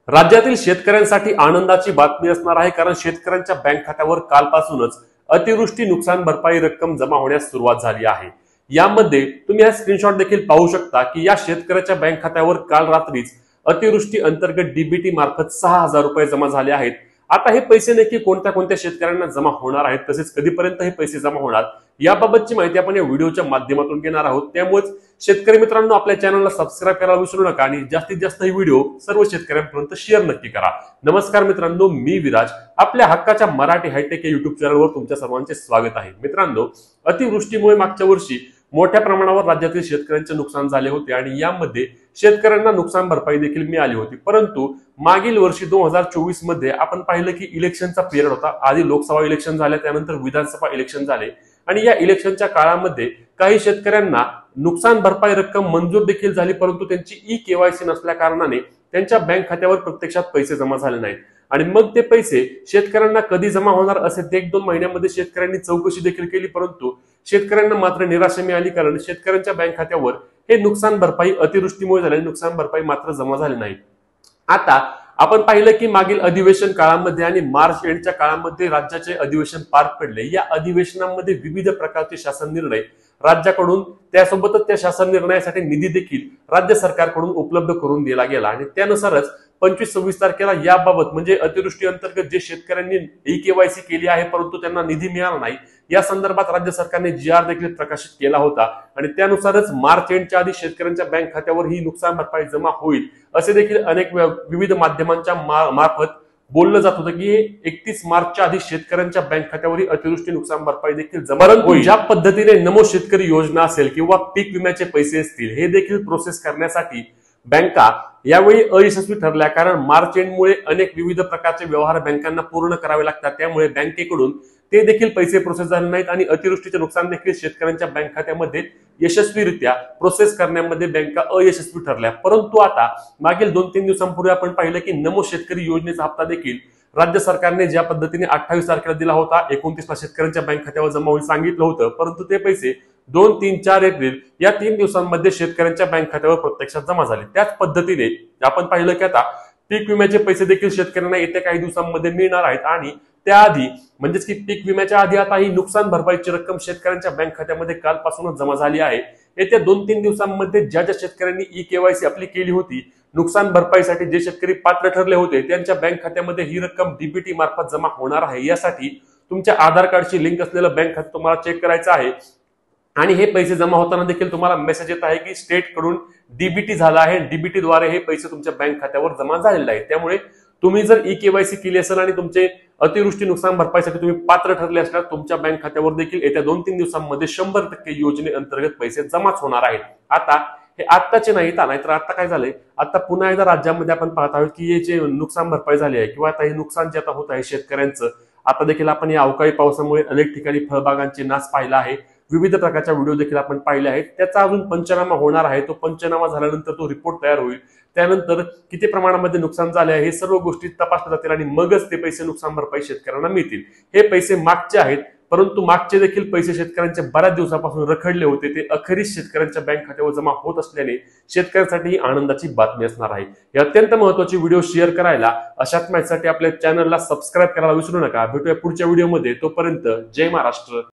राज्यातील शेतकऱ्यांसाठी आनंदाची बातमी असणार आहे, कारण शेतकऱ्यांच्या बँक खात्यावर कालपासूनच अतिवृष्टी नुकसान भरपाई रक्कम जमा होण्यास सुरुवात झाली आहे। यामध्ये तुम्ही हा स्क्रीनशॉट देखील पाहू शकता की या शेतकऱ्याच्या बँक खात्यावर काल रात्रीच अतिवृष्टी अंतर्गत डीबीटी मार्फत 6,000 रुपये जमा झाले आहेत। आता हे पैसे नक्की कोणत्या कोणत्या शेतकऱ्यांना जमा होणार आहेत, तसेच कधीपर्यंत हे पैसे जमा होणार याबाबतची माहिती आपण या व्हिडिओच्या माध्यमातून घेणार आहोत। त्यामुळे शेतकरी मित्रांनो, आपल्या चॅनलला सबस्क्राइब करायला विसरू नका आणि जास्तीत जास्त ही व्हिडिओ सर्व शेतकऱ्यांपर्यंत शेअर नक्की करा। नमस्कार मित्रांनो, मी विराज, आपल्या हक्काच्या मराठी हायटेक या युट्यूब चॅनलवर तुमच्या सर्वांचे स्वागत आहे। मित्रांनो, अतिवृष्टीमुळे मागच्या वर्षी मोठ्या प्रमाणावर राज्यातील शेतकऱ्यांचे नुकसान झाले होते आणि यामध्ये शेतकऱ्यांना नुकसान भरपाई देखील मिळाली होती। परंतु मागील वर्षी 2024 मध्ये आपण पाहिलं की इलेक्शनचा पिरियड होता। आधी लोकसभा इलेक्शन झाले, त्यानंतर विधानसभा इलेक्शन झाले आणि या इलेक्शनच्या काळामध्ये काही शेतकऱ्यांना नुकसान भरपाई रक्कम मंजूर देखील झाली, परंतु त्यांची ई-केवायसी नसल्या कारणाने त्यांच्या बँक खात्यावर प्रत्यक्षात पैसे जमा झाले नाहीत आणि मग ते पैसे शेतकऱ्यांना कधी जमा होणार असे 1-2 महिन्यामध्ये शेतकऱ्यांनी चौकशी देखील केली, परंतु शेतकऱ्यांना मात्र निराशा मिळाली, कारण शेतकऱ्यांच्या बँक खात्यावर हे नुकसान भरपाई अतिवृष्टीमुळे झालेले नुकसान भरपाई मात्र जमा झाले नाही। आता आपण पाहिलं की मागील अधिवेशन काळामध्ये आणि मार्च एंडच्या काळामध्ये राज्याचे अधिवेशन पार पडले। या अधिवेशनामध्ये विविध प्रकारचे शासन निर्णय राज्याकडून, त्यासोबतच त्या शासन निर्णयासाठी निधी देखील राज्य सरकारकडून उपलब्ध करून दिला गेला आणि त्यानुसारच 25-26 तारखेला याबाबत म्हणजे अतिवृष्टी अंतर्गत जे शेतकऱ्यांनी ई-केवायसी केली आहे परंतु त्यांना निधी मिळाला नाही, या संदर्भात राज्य सरकारने जी-आर देखील प्रकाशित केला होता आणि त्यानुसारच मार्च एंडच्या आधी शेतकऱ्यांच्या बँक खात्यावर ही नुकसान भरपाई जमा होईल असे देखील अनेक विविध माध्यमांच्या मार्फत बोललं जात होतं की 31 मार्चच्या आधी शेतकऱ्यांच्या बँक खात्यावर अतिवृष्टी नुकसान भरपाई देखील जमा होईल। ज्या पद्धतीने नमो शेतकरी योजना असेल किंवा पीक विम्याचे पैसे असतील, हे देखील प्रोसेस करण्यासाठी बँका यावेळी अयशस्वी ठरल्या, कारण मार्च एंडमुळे अनेक विविध प्रकारचे व्यवहार बँकांना पूर्ण करावे लागतात। त्यामुळे बँकेकडून ते देखील पैसे प्रोसेस झाले नाहीत आणि अतिवृष्टीचे नुकसान देखील शेतकऱ्यांच्या बँक खात्यामध्ये यशस्वीरित्या प्रोसेस करण्यामध्ये बँका अयशस्वी ठरल्या। परंतु आता मागील 2-3 दिवसांपूर्वी आपण पाहिलं की नमो शेतकरी योजनेचा हप्ता देखील राज्य सरकारने ज्या पद्धतीने 28 तारखेला दिला होता, 29 ला शेतकऱ्यांच्या बँक खात्यावर जमा होईल सांगितलं होतं, परंतु ते पैसे 2, 3, 4 एप्रिल या 3 दिवसांमध्ये शेतकऱ्यांच्या बँक खात्यावर प्रत्यक्षात जमा झाले। त्याच पद्धतीने आपण पाहिलं की आता पीक विम्याचे पैसे देखील शेतकऱ्यांना येत्या काही दिवसांमध्ये मिळणार आहेत आणि त्याआधी म्हणजेच की पीक विम्याच्या आधी आता ही नुकसान भरपाईची रक्कम शेतकऱ्यांच्या बँक खात्यामध्ये कालपासूनच जमा झाली आहे। येत्या 2-3 दिवसांमध्ये ज्या शेतकऱ्यांनी ई-केवायसी आपली केली होती, नुकसान भरपाईसाठी जे शेतकरी पात्र ठरले होते, त्यांच्या बँक खात्यामध्ये ही रक्कम डीबीटी मार्फत जमा होणार आहे। यासाठी तुमच्या आधार कार्डची लिंक असलेलं बँक खातं तुम्हाला चेक करायचं आहे आणि हे पैसे जमा होताना देखील तुम्हाला मेसेज येत आहे की स्टेट कडून डीबीटी झाला आहे, डीबीटी द्वारे हे पैसे तुमच्या बँक खात्यावर जमा झालेले आहेत। त्यामुळे तुम्ही जर ई-केवायसी केली असेल आणि तुमचे अतिवृष्टी नुकसान भरपाईसाठी तुम्ही पात्र ठरले असल्यास तुमच्या बँक खात्यावर देखील येत्या 2-3 दिवसांमध्ये 100% योजनेअंतर्गत पैसे जमाच होणार आहेत। आता हे आत्ताचे नाहीत, नाहीतर आता काय झालंय, आता पुन्हा एकदा राज्यामध्ये आपण पाहत आहोत की हे जे नुकसान भरपाई झाली आहे किंवा आता हे नुकसान जे आता होत आहे शेतकऱ्यांचं, आता देखील आपण या अवकाळी पावसामुळे अनेक ठिकाणी फळबागांचे नाश पाहिला आहे, विविध प्रकारच्या व्हिडिओ देखील आपण पाहिले आहेत। त्याचा अजून पंचनामा होणार आहे, तो पंचनामा झाल्यानंतर तो रिपोर्ट तयार होईल, त्यानंतर किती प्रमाणामध्ये नुकसान झाले आहे हे सर्व गोष्टी तपासल्या जातील आणि मगच ते पैसे नुकसान भरपाई शेतकऱ्यांना मिळतील। हे पैसे मागचे आहेत, परंतु मागचे देखील पैसे शेतकऱ्यांचे बऱ्याच दिवसापासून रखडले होते, ते अखेरीस शेतकऱ्यांच्या बँक खात्यावर जमा होत असल्याने शेतकऱ्यांसाठी ही आनंदाची बातमी असणार आहे। ही अत्यंत महत्त्वाची व्हिडिओ शेअर करायला, अशाच माहितीसाठी आपल्या चॅनलला सबस्क्राइब करायला विसरू नका। भेटूया पुढच्या व्हिडिओमध्ये, तोपर्यंत जय महाराष्ट्र।